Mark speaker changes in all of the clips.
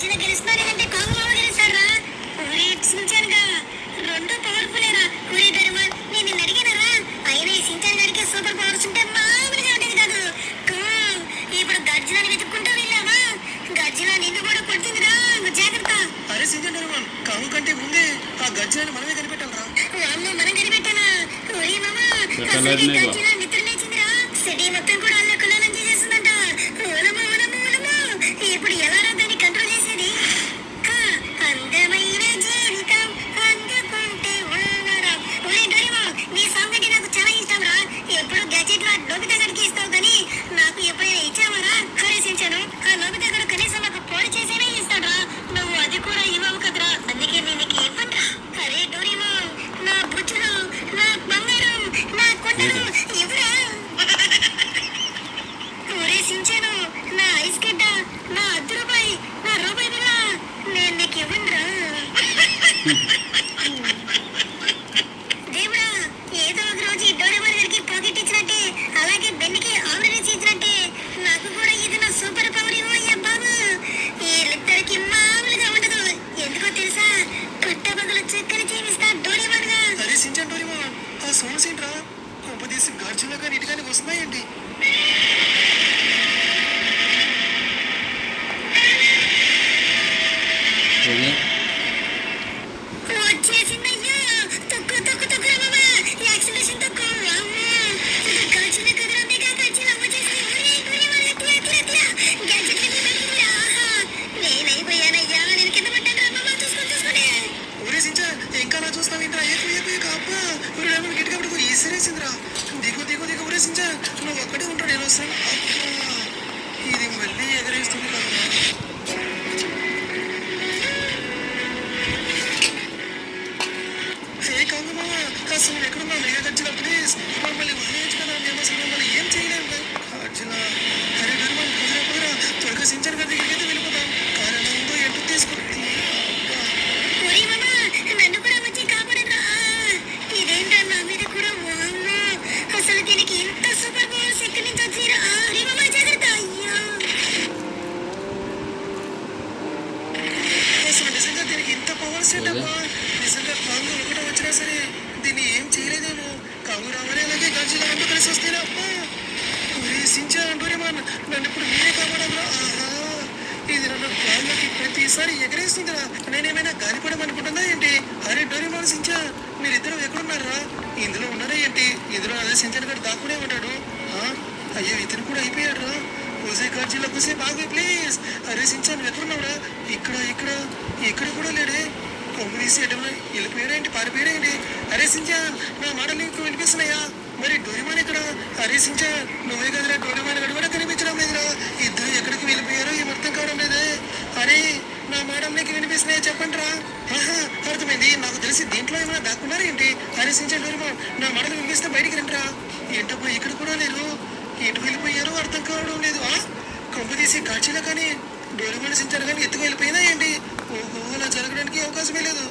Speaker 1: గర్జన గెలుస్తున్నా లేదంటే కాంగు మామ గెలుస్తారా? ఒరే సించాన్గా రెండు పవర్ఫులేరా. ఒరే డోరేమాన్ నేను నిన్ను అడిగానరా, అయినా ఈ సించాన్ గారికి సూపర్ పవర్స్ ఉంటే మామూలుగా ఉండేది కాదు. ఇప్పుడు గర్జనని వెతుక్కుంటూ వెళ్ళావా? గర్జన నిన్ను కూడా కొడుతుందిరా, జాగ్రత్త.
Speaker 2: అరే సించాన్ డోరేమాన్, కాంగు కంటే ముందే ఆ గర్జనని మనమే కనిపెట్టాలరా.
Speaker 1: అమ్మ మనం కనిపెట్టాలా? ఒరే మామ అసలు గర్జన నిద్ర లేచిందిరా. సిటీ మొత్తం కూడా అల్ల కులాలం చేసేస్తుందంట. ఓలమో ఓలమో ఓలమో, ఇప్పుడు ఎలా దాన్ని కంట్రోల్ చేసేది? అందమైన జీవితం అందుకుంటే ఉన్నరా. ఒరే డోరేమాన్ నీ సాంగ్ అంటే నాకు చాలా ఇష్టం రా. ఎప్పుడు గ్యాజెట్ లా నోబితా గడికి ఇస్తావు కానీ నాకు ఎప్పుడైనా ఇచ్చావరా? హరిసించాను. ఆ నోబితా గడు కనీసం నాకు పోటీ చేసేనే ఇస్తాడ్రా. నువ్వు అది కూడా ఇవ్వవు కదరా, అందుకే నేను నీకు ఇవ్వనురా. అరే డోరేమాన్ నా బుజ్జులు, నా బంగారం, నా కొండలు ఇవ్వరా. ఒరే సించాను నా ఐస్ గడ్డ, నా అర్ధ రూపాయి, నా రూపాయి బిళ్ళ నేను నీకు ఇవ్వనురా. దేవుడా ఏదో ఒక రోజు ఈ డోరేమాన్ గారికి పాకెట్ ఇచ్చినట్టే, అలాగే బెన్నికి ఆమ్లెట్ ఇచ్చినట్టే నాకు కూడా ఏదైనా సూపర్ పవర్ ఇవ్వయ్యా బాబు. వీళ్ళిద్దరికి మామూలుగా ఉండదు. ఎందుకో తెలుసా? పట్టపగలు చక్కని జీవిస్తా డోరేమాన్ గా.
Speaker 2: అరే సించాన్ డోరేమాన్, ఆ సౌండ్స్ ఏంట్రా? కొంపదీసి గర్జన కానీ ఇటు కానీ వస్తున్నాయండి.
Speaker 1: వచ్చేసిందయ్యా. తొక్కు తొక్కు తొక్కురా మామ, యాక్సిలేషన్ తొక్కు. అమ్మో ఇది గర్జన కదరా, మెగా గర్జన వచ్చేసింది. ఒరే డోరేమాన్ ఎత్తురా ఎత్తురా ఎత్తురా, గ్యాడ్జెట్ కింద పడుతుందిరా. నేనైపోయానయ్యా, నేను కింద పడ్డానురా మామ, చూసుకోండి.
Speaker 2: ఒరే సించాన్ ఇంకా నా చూస్తావేంట్రా? ఏకు అబ్బా. ఒరే డోరేమాన్ గిట్టిగా పడుకో, ఈసరేసిందిరా. దిగు దిగు దిగు. ఒరే సించాన్ నువ్వు ఒక్కడే ఉంటాడు, నేను వస్తాను. అబ్బా ఇది మళ్ళీ ఎగరేస్తుంది కదా. అసలు ఎక్కడున్నా మెగా గర్జన ప్లీజ్ మమ్మల్ని వదిలేయచ్చు కదా. మేము అసలు మమ్మల్ని ఏం చేయలేము గర్జన. అరే డోరేమాన్ కుదిరా కుదిరా, త్వరగా సించాన్ గారి దగ్గరికి అయితే వెళ్ళిపోతాం. కారణం ఉందో ఎంటూ తీసుకుంటుంది.
Speaker 1: ఒరే మామ నన్ను కూడా వచ్చి కాపాడరా. ఇదేంటా నా మీద కూడా వామ్మో, అసలు దీనికి ఇంత సూపర్ పవర్స్ ఎక్కడి నుంచి వచ్చిరా? అరే మామ జాగ్రత్త. అయ్యో
Speaker 2: అసలు నిజంగా దీనికి ఇంత పవర్స్ ఏంటమ్మా? నిజంగా కాంగు ఒకటే వచ్చినా సరే దీన్ని ఏం చేయలేదేమో. కాంగు రావాలి, అలాగే గర్జన అంటూ కలిసి వస్తేనే అబ్బా. ఒరే సించాన్ డోరేమాన్ నన్ను ఇప్పుడు మీరే కాపాడాలా? ఆహా ఇది నన్ను గాల్లోకి ప్రతిసారి ఎగరేస్తుందిరా. నేనేమైనా గాలిపడం అనుకుంటుందా ఏంటి? అరే డోరేమాన్ సించాన్ మీరిద్దరు ఎక్కడున్నారా? ఇందులో ఉన్నారా ఏంటి? ఇందులో అదే సించాన్ గారు దాక్కునే ఉంటాడు. అయ్యో ఇతను కూడా అయిపోయాడు రా. కూసే గర్జీలో కూసే బాగు ప్లీజ్. అరే సించాన్ నువ్వు ఎక్కడున్నావురా? ఇక్కడ ఇక్కడ ఇక్కడ కూడా లేడే. కొమ్ము తీసి ఎటన్నా వెళ్ళిపోయాడేంటి, పారిపోయాడేంటి? అరే సించాన్ నా మాటలు నీకు వినిపిస్తున్నాయా? మరి డోరేమాన్ ఎక్కడ? అరే సించాన్ నువ్వే కదరా, డోరేమాన్ గడు కూడా కనిపించడం లేదురా. ఇద్దరు ఎక్కడికి వెళ్ళిపోయారో ఏం అర్థం కావడం లేదే. అరే నా మాటలు నీకు వినిపిస్తున్నాయా చెప్పండి రా. అర్థమైంది, నాకు తెలిసి దీంట్లో ఏమైనా దాక్కున్నారా ఏంటి? అరే సించాన్ డోరేమాన్ నా మాటలు వినిపిస్తే బయటికి రండిరా. ఏంటబ్బా ఇక్కడ కూడా లేరు, ఎటు వెళ్ళిపోయారో అర్థం కావడం లేదు. కొంపు తీసి కాల్చిలా కానీ డోరేమాన్ సించాన్ కానీ ఎత్తుకు వెళ్ళిపోయినా ఏంటి? ఓహో అలా జరగడానికి అవకాశమే లేదు.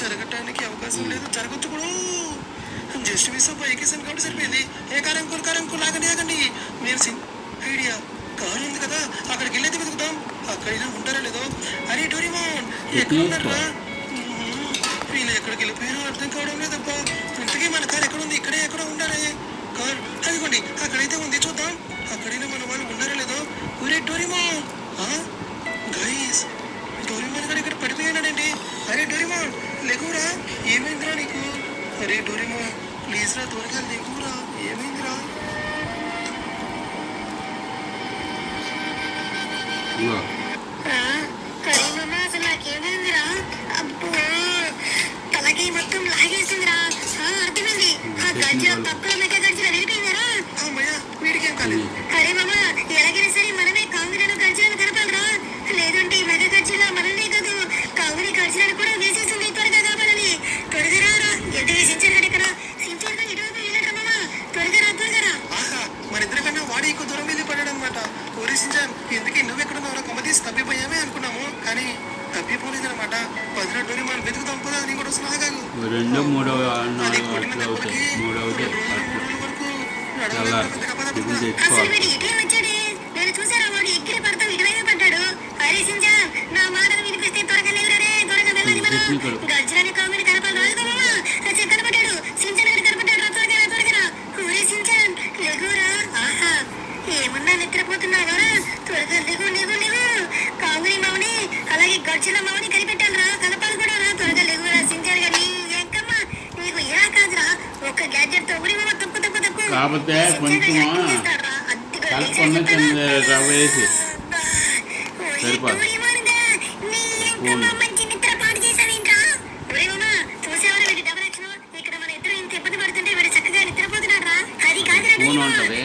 Speaker 2: జరగటానికి అవకాశం లేదు, జరగచ్చు కూడా. జస్ట్ మిస్ ఎక్కేసాను కాబట్టి సరిపోయింది. ఏ కారంకులు ఆగండి. నేను ఐడియా కారు ఉంది కదా, అక్కడికి వెళ్ళేది వెతుకుతాం. అక్కడైనా ఉంటారా లేదో. అరే డోరేమాన్ ఎక్కడ ఉన్నారా? వీళ్ళు ఎక్కడికి వెళ్ళిపోయారో అర్థం కావడం లేదబ్బా. ఇంతకీ మన కారు ఎక్కడ ఉంది? ఇక్కడే ఎక్కడ ఉండాలి కార్. అదిగోండి అక్కడైతే ఉంది, చూద్దాం. అక్కడైనా మన వాళ్ళు ఉన్నారా లేదో. ఒరే డోరేమాన్ గైస్, డోరేమాన్ గారు ఇక్కడ పడిపోయాడండి. అరే డోరేమాన్ లేకురా, ఏమైందిరా నీకు? అరే డోరేమాన్ ప్లీజ్ రా, త్వరగా లేకురా, ఏమైందిరా?
Speaker 1: అరే మామ అసలు నాకేమైందిరా? అబ్బో తలకి మొత్తం లాగేసిందిరా. అర్థమైంది, ఆ గర్జన తక్కువ మెగా గర్జన వెళ్ళిపోయిందిరా.
Speaker 2: అమ్మయ్యా వీడికేం కాలేదు.
Speaker 1: అరే మామ ఎలాగైనా సరే మనమే కాంగులను గర్జనను కలపాలరా. లేదంటే ఈ మెగా గర్జన మనల్నే కాదు కాంగుని గర్జనను కూడా వేసేసింది. త్వరగా కాపాడాలి, త్వరగా రారా. ఎంత సించాన్ ఇక్కడ? సించాన్ ఇటువైపు వెళ్ళరా మామ, త్వరగా రా.
Speaker 2: ఆహా మరిద్దరికన్నా వాడు ఎక్కువ దూరం వెళ్ళి పడ్డాడు అనమాట. ఒరే సించాన్ ఎందుకు నువ్వెక్కడున్నావు? కొమ్మతీసి తప్పిపోయామే అనుకున్నాము కానీ తప్పిపోలేదనమాట. 10 డోరేమాన్ వెతుకుతాం పదా, నీ కూడా వస్తున్నా కాదు.
Speaker 3: 2, 3 అట్లా అవుతాయి. 3 అవుతాయి
Speaker 1: అసలు వీడు ఇటే వచ్చాడే, నేను చూసారా? వాడు ఎక్కిరి పడతాం ఇటువైపు పడ్డాడు. అరే సించాన్
Speaker 3: టెక్నికల్.
Speaker 1: గర్జులని కామెడీ కనపాలి రాజు మామ కనపడ్డాడు సించన్ గారు కనపడ్డాడు రా త్వరగా ఊరే సించన్ లెగురా ఆహా ఏమన్నా నిద్రపోతున్నావా త్వరగా లెగు కామెడీ మామని అలాగే గర్జుల మామని కనిపెట్టాను రా కనపాలి కూడా రా త్వరగా లెగురా సించన్ గారి ఎంకమ్మ నీకు ఇలా కాదురా ఒక గ్యాడ్జెట్ తో కూడా తప్పు
Speaker 3: కాకపోతే కొంచెం కలపకుండా కింద రవ్వ వేసి సరిపోదు. ఫోన్ ఉంటుంది.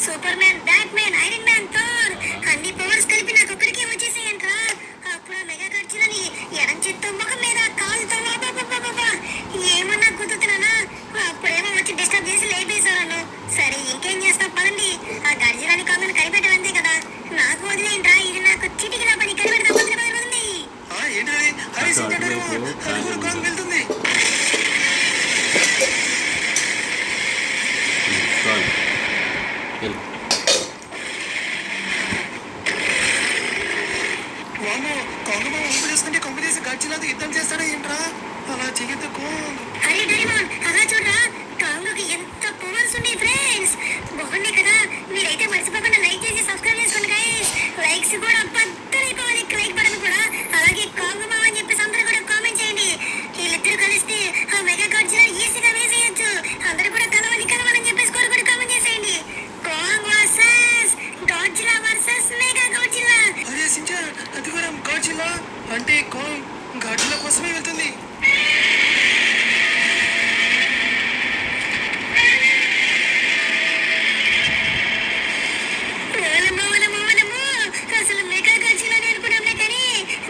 Speaker 1: Super man bat man iron man Thor అన్ని పవర్స్ కలిపి నాకు ఒక్కడికే వచ్చేసాయంట్రా అప్పుడు ఆ మెగా ఖర్చులని ఎడం చేత్తో ముఖం మీద కాలుతో ఏమన్నా కుదురుతున్నానా అప్పుడేమో వచ్చి డిస్టర్బ్ చేసి లేపేశాను. సరే ఇంకేం చేస్తాం పదండి ఆ గర్జీలని కాంగ్ని కనిపెట్టడం అంతే కదా నాకు వదిలేంట్రా ఇది నాకు చిటికిన పని కనిపెడతాం వదిలి
Speaker 2: ఏంటది హరి సించన్ డోరేమాన్ కాంగ్ వెళ్తుంది.
Speaker 3: చాలు వెళ్ళు.
Speaker 2: వామో కాంగ్ మామ ఊపు చేసుకుంటే కొంప చేసి గర్జీలతో యుద్ధం చేస్తాడా ఏంట్రా అలా చెయ్యొద్దు కాంగ్.
Speaker 1: అరే డోరేమాన్ అలా చూడరా కాంగ్కి ఎంత పవర్స్ ఉన్నాయి ఫ్రెండ్స్ బాగున్నాయి కదా మీరైతే మర్చిపోకుండా లైక్ చేసి సబ్స్క్రైబ్ చేసుకోండి గైస్ లైక్స్ కూడా బద్దలైపోవాలి లైక్ బటన్ కూడా అలాగే కాంగ్ మామ అని చెప్పేసి అందరూ కూడా కామెంట్ చేయండి వీళ్ళిద్దరూ కలిస్తే ఆ మెగా గాడ్జిలా ఈజీగా వేసేయచ్చు అందరూ కూడా కలవని చెప్పేసి కూడా కామెంట్ చేసేయండి Kong versus Godzilla versus mega Godzilla.
Speaker 2: అరే సించన్ అది కూడా గాడ్జిలా అంటే కాంగ్ గాడ్జిలా కోసమే వెళ్తుంది.
Speaker 1: అసలు మెగా గాడ్జిలాని అనుకున్నాంలే కానీ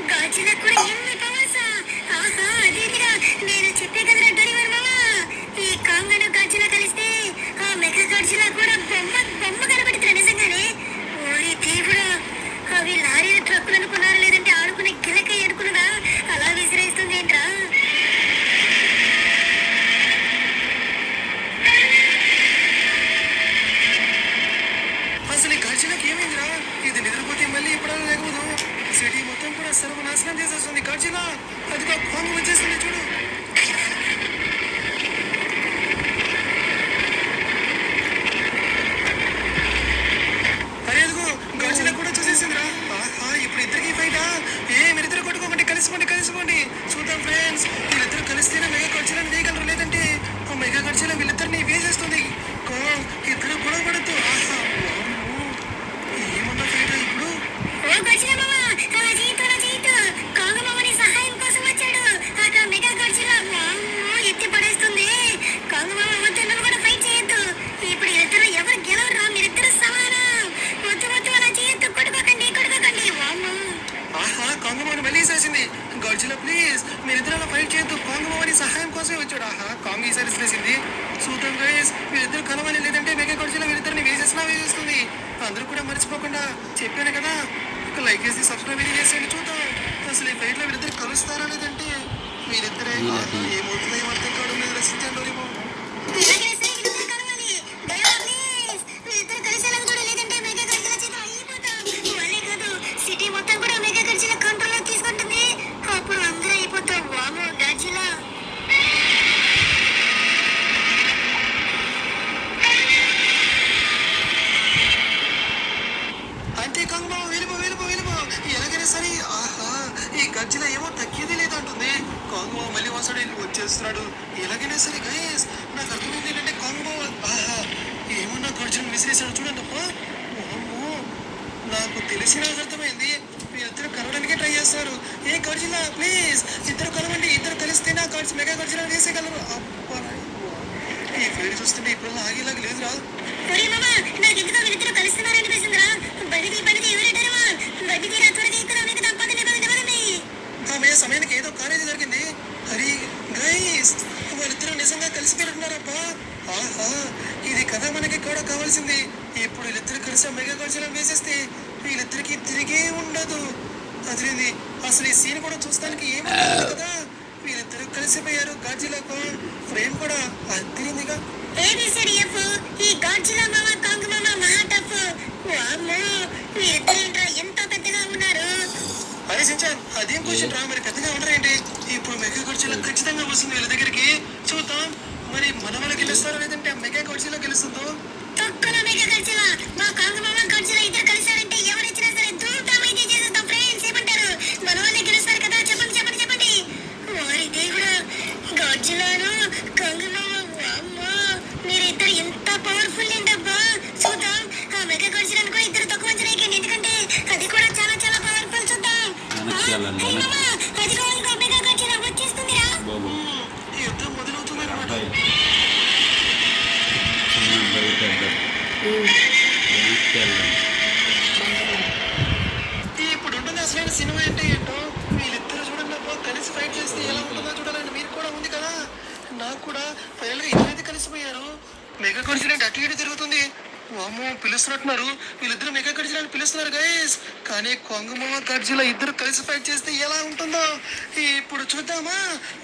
Speaker 1: గాడ్జిలా కూడా ఎన్ని పవర్సా ఆహా అదేదిగా నేను చెప్పే కదరా డోరేమాన్ మామ ఈ కాంగ్ అను గాడ్జిలా కలిస్తే ఆ మెగా గాడ్జిలా కూడా బొమ్మ కనబడుతున్నా నిజంగానే ఓరి దేవుడా అవి లారీ ట్రక్కులు అనుకున్నారా లేదంటే ఆడుకునే గిలకాయ అనుకున్నారా అలా విసిరేస్తుంది ఏంట్రా.
Speaker 2: అసలు ఈ గర్జీలకు ఏమైందిరా ఇది నిద్రపోతే మళ్ళీ ఎప్పుడైనా లేకపోదు సిటీ మొత్తం కూడా సర్వనాశనం చేసేస్తుంది గర్జీలా అదిగా కాంగ్ వచ్చేస్తుంది చూడు. అరే అదిగో గర్జీలా కూడా చూసేసిందిరా ఆహా ఇప్పుడు ఇద్దరికి ఫైటా మీరిద్దరు కొట్టుకోకండి కలిసిపోండి చూద్దాం ఫ్రెండ్స్ వీళ్ళిద్దరు కలిస్తేనే మెగా గర్జీలను వేయగలరు లేదంటే ఆ మెగా గర్జీలా వీళ్ళిద్దరిని వేసేస్తుంది. కాంగ్ ఇద్దరు గొడవ పడద్దు ఆహా ఏమన్నా ఫైటా ఇప్పుడు.
Speaker 1: ఓ గాడ్జిలా మామ అలా చేయొద్దు కాంగ్ మామని సహాయం కోసం వచ్చాడు అక్కడ మెగా గాడ్జిలా వామ్మో ఎత్తి పడేస్తుంది కాంగ్ మామ వద్దు నువ్వు కూడా ఫైట్ చేయొద్దు ఇప్పుడు ఇద్దరు ఎవరు గెలవరా మీరిద్దరు సమానం వద్దు అలా చేయొద్దు కొట్టుకోకండి వామ్మో.
Speaker 2: ఆహా కాంగ్ మామని మళ్ళీ వేసేసింది గాడ్జిలా ప్లీజ్ మీరిద్దరు అలా ఫైట్ చేయొద్దు కాంగ్ మామని సహాయం కోసమే వచ్చాడు. ఆహా కాంగ్ ఈసారి విసిరేసింది చూద్దాం గైస్ వీరిద్దరు కలవాలి లేదంటే మెగా గాడ్జిలా వీరిద్దరిని వేసేస్తుంది. అందరూ కూడా మర్చిపోకుండా చెప్పాను కదా ఒక లైక్ చేసి సబ్స్క్రైబ్ చేసేయండి చూద్దాం అసలు ఈ ఫైట్లో వీరిద్దరు కలుస్తారా లేదంటే వీరిద్దరే ఏమవుతుందో ఏమర్థం కావడం లేదు రచించండి డోరేమాన్.
Speaker 1: ఇలాగే సరే వీరిద్దరు కలవాలి దయవా ప్లీజ్ వీరిద్దరు కలిసేలాగా కూడా లేదంటే మెగా గాడ్జిలా చేతిలో అయిపోతాం వాళ్ళే కాదు సిటీ మొత్తం కూడా మెగా గాడ్జిలా కంట్రోల్లో తీసుకుంటుంది అప్పుడు అందరూ అయిపోతాం వామ్మో గాడ్జిలా.
Speaker 2: అంతే కాంగ్ మామ వెళ్ళిపో ఎలాగైనా సరే ఆహా ఈ గర్జీలా ఏమో తగ్గేది లేదంటుంది. కాంగ్ మామ మళ్ళీ వచ్చేస్తున్నాడు ఎలాగైనా సరే గైస్ నాకు అర్థమైంది ఏంటంటే కాంగ్ మామ ఆహా ఏమన్నా గర్జీలను విసిరేసాడు చూడండి అప్ప అమ్మో నాకు తెలిసిన అర్థమైంది వీరిద్దరు కలవడానికే ట్రై చేస్తారు. ఏ గర్జీలా ప్లీజ్ ఇద్దరు కలవండి ఇద్దరు కలిస్తేనే మెగా గర్జీలా వేసేయగలరు. అబ్బా ఈ ఫైట్ చూస్తుంటే ఇప్పుడు ఆగేలాగా లేదురా.
Speaker 1: ఒరే మామ నాకు ఎందుకో వీరిద్దరు కలుస్తున్నారనిపిస్తుందిరా బడిది ఎవరేటారమా బడిది రా త్వరగా ఇక్కడ పదండి.
Speaker 2: ఆమె సమయానికి ఏదో కాలేజీ జరిగింది. హరి గైస్ వాళ్ళిద్దరూ నిజంగా కలిసిపోతున్నారబ్బా ఆహా ఇది కదా మనకి కూడా కావాల్సింది. ఇప్పుడు వీళ్ళిద్దరు కలిసి మెగా గర్జీలను వేసేస్తే వీళ్ళిద్దరికి తిరిగే ఉండదు. అదిరింది అసలు ఈ సీన్ కూడా చూస్తానికి ఏమవుతుంది కదా వీళ్ళిద్దరు కలిసిపోయారు. గాడ్జిలాకు ఫ్రేమ్ కూడా అదిరిందిగా.
Speaker 1: ఏబిసిడిఎఫ్ ఈ గాడ్జిలా మామ కాంగ్ మామ మహా టఫ్ వామ్మో వీరిద్దరు ఎంత పెద్దగా ఉన్నారు.
Speaker 2: అరే ఒరే సించాన్ అదేం క్వశ్చన్ రా మరి పెద్దగా ఉండరేంటి ఇప్పుడు మెగా గొడ్జిలా ఖచ్చితంగా వస్తుంది వీళ్ళ దగ్గరికి చూద్దాం మరి మన వాళ్ళు గెలుస్తారో లేదంటే ఆ మెగా గొడ్జిలా గెలుస్తుందో
Speaker 1: తొక్కలో మెగా గడిచిలా మా కాంగు మామ గడిచిలా ఇద్దరు కలిసారంటే ఎవరిచ్చినా సరే దూరమైతే చేసేద్దాం ఫ్రెండ్స్ ఏమంటారు మన వాళ్ళే గెలుస్తారు కదా చెప్పండి చెప్పండి చెప్పండి వారి దేవుడా గడిచిలాను కాంగు మామ అమ్మా మీరిద్దరు ఎంత పవర్ఫుల్ ఏంటబ్బా చూద్దాం ఆ మెగా గడిచిలాను కూడా ఇద్దరు తక్కువ అంచనాయకండి ఎందుకంటే అది కూడా చాలా చాలా పవర్ఫుల్ చూద్దాం
Speaker 3: వెనక్కి వెళ్ళాలి,
Speaker 1: అది కూడా మెగా గడిచిలా వచ్చేస్తుందిరా
Speaker 3: బాబు
Speaker 2: యుద్ధం మొదలవుతుంది అనమాట
Speaker 3: అబ్బాయి చిన్న బయట వెనక్కి వెళ్ళాలి.
Speaker 2: ఇప్పుడు ఉంటుంది అసలైన సినిమా అంటే ఏంటో వీళ్ళిద్దరు చూడండి అబ్బా కలిసి ఫైట్ చేస్తే ఎలా ఉంటుందో చూడాలండి మీరు కూడా ఉంది కదా నాకు కూడా ఫైనల్గా ఇద్దరైతే కలిసిపోయారు మెగా కన్సిడెంట్ అటు ఇటు తిరుగుతుంది వామో పిలుస్తున్నట్టున్నారు వీళ్ళిద్దరు మెగా గడ్జిలాని పిలుస్తున్నారు గైస్ కానీ కొంగమామ గడ్జిలా ఇద్దరు కలిసి ఫైట్ చేస్తే ఎలా ఉంటుందో ఇప్పుడు చూద్దామా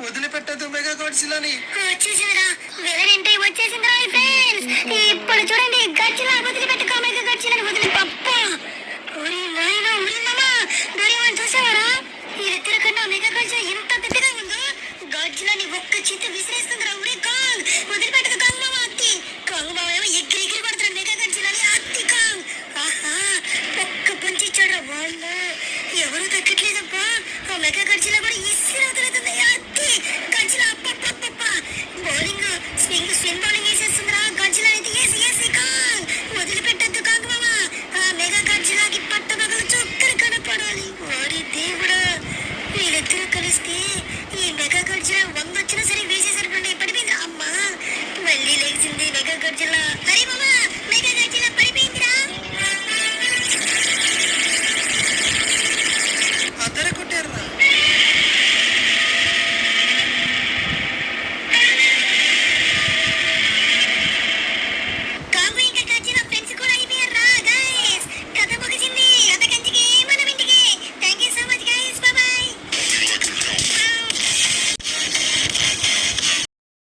Speaker 2: వదిలిపెట్టద్దు మెగా గడ్జిలాని
Speaker 1: వచ్చేసిందిరా వేరేంటి వచ్చేసిందిరా ఫ్రెండ్స్ ఇప్పుడు చూడండి గచ్చిలా వదిలిపెట్టుకో మెగా గచ్చిలని వదిలి పప్ప ఒరి నాయనా ఒరి మామా డోరేమాన్ చూసావారా ఇద్దరు కన్నా మెగా గచ్చిలా ఎంత పెద్దగా ఉందో గచ్చిలని ఒక్క చిత్త విసిరేస్తుందిరా ఒరి కాంగ్ వదిలిపెట్టుకో కాంగ్ మామ అత్తి కాంగ్ మామ ఏమో ఎగిరి ఎగిరి పడుతున్నాడు మెగా గచ్చిలని అత్తి కాంగ్ ఆహా ఒక్క పంచి ఇచ్చాడు వాళ్ళు ఎవరు తగ్గట్లేదబ్బా ఆ మెగా గచ్చిలా కూడా ఈ